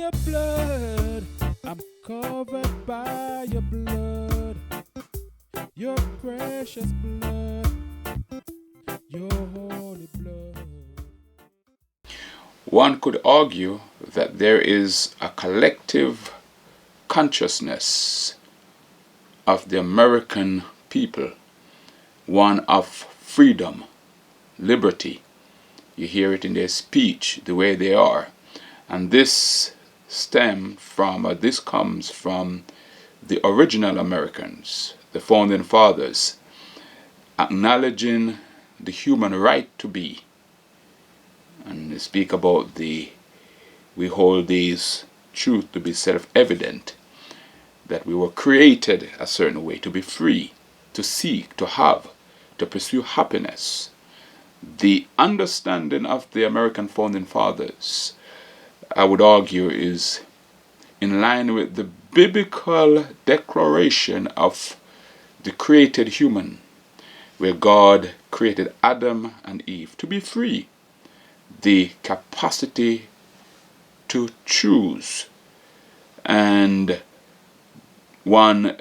your blood. I'm covered by your blood. Your precious blood. Your holy blood. One could argue that there is a collective consciousness of the American people, one of freedom, liberty. You hear it in their speech, the way they are. And this this comes from the original Americans, the founding fathers, acknowledging the human right to be. And they speak about we hold these truths to be self-evident, that we were created a certain way, to be free, to seek, to have, to pursue happiness. The understanding of the American founding fathers, I would argue, is in line with the biblical declaration of the created human, where God created Adam and Eve to be free, the capacity to choose. And one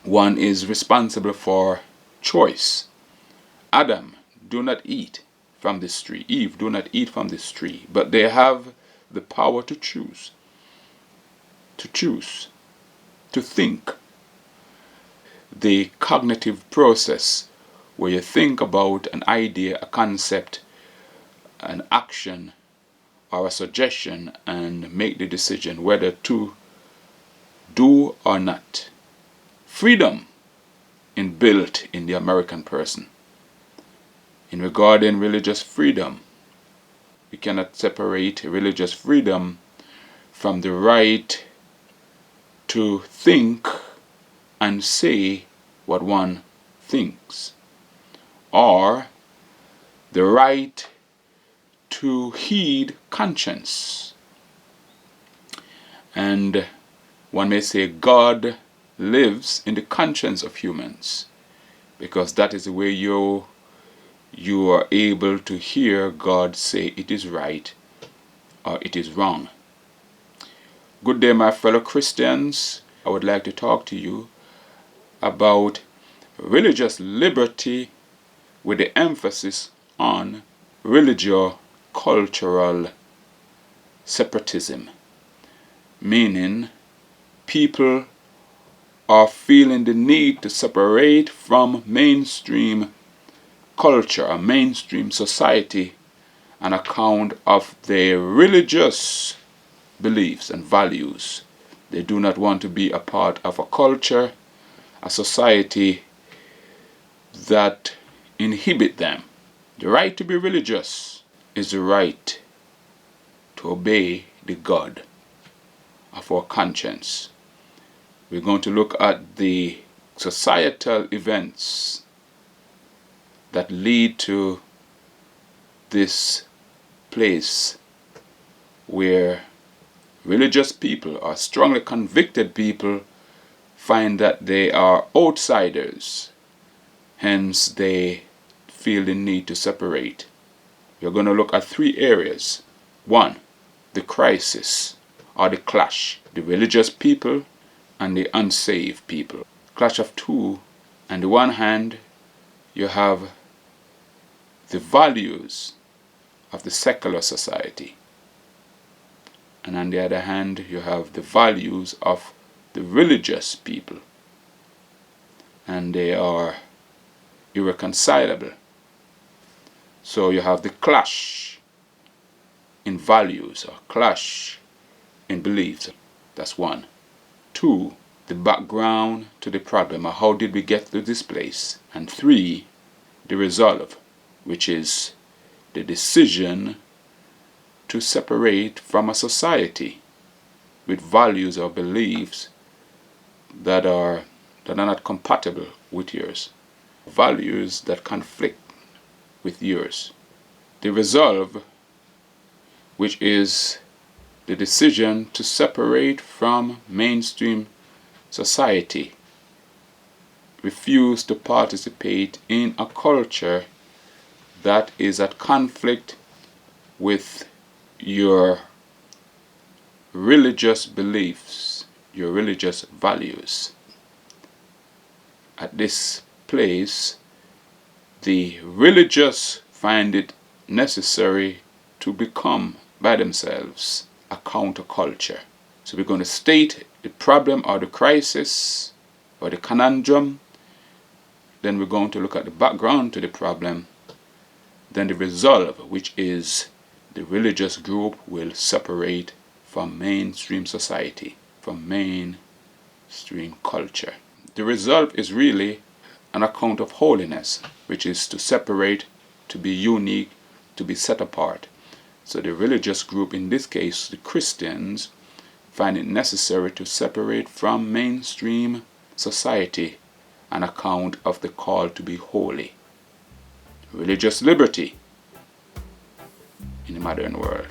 is responsible for choice. Adam, do not eat from this tree. Eve, do not eat from this tree. But they have the power to choose, to think. The cognitive process, where you think about an idea, a concept, an action, or a suggestion, and make the decision whether to do or not. Freedom inbuilt in the American person. In regarding religious freedom, we cannot separate religious freedom from the right to think and say what one thinks, or the right to heed conscience. And one may say God lives in the conscience of humans, because that is the way you are able to hear God say it is right or it is wrong. Good day, my fellow Christians. I would like to talk to you about religious liberty with the emphasis on religiocultural separatism, meaning people are feeling the need to separate from mainstream culture, a mainstream society, on account of their religious beliefs and values. They do not want to be a part of a culture, a society that inhibit them. The right to be religious is the right to obey the God of our conscience. We're going to look at the societal events that lead to this place where religious people or strongly convicted people find that they are outsiders, hence they feel the need to separate. We're going to look at three areas. One, the crisis or the clash, the religious people and the unsaved people. Clash of two. On the one hand, you have the values of the secular society, and on the other hand, you have the values of the religious people, and they are irreconcilable. So you have the clash in values or clash in beliefs. That's one. Two, the background to the problem, or how did we get to this place? And three, the resolve, which is the decision to separate from a society with values or beliefs that are not compatible with yours, values that conflict with yours. The resolve, which is the decision to separate from mainstream society, refuse to participate in a culture that is at conflict with your religious beliefs, your religious values. At this place, the religious find it necessary to become by themselves a counterculture. So we're going to state the problem or the crisis or the conundrum. Then we're going to look at the background to the problem. Then the resolve, which is the religious group will separate from mainstream society, from mainstream culture. The result is really an account of holiness, which is to separate, to be unique, to be set apart. So the religious group, in this case the Christians, find it necessary to separate from mainstream society, an account of the call to be holy. Religious liberty in the modern world.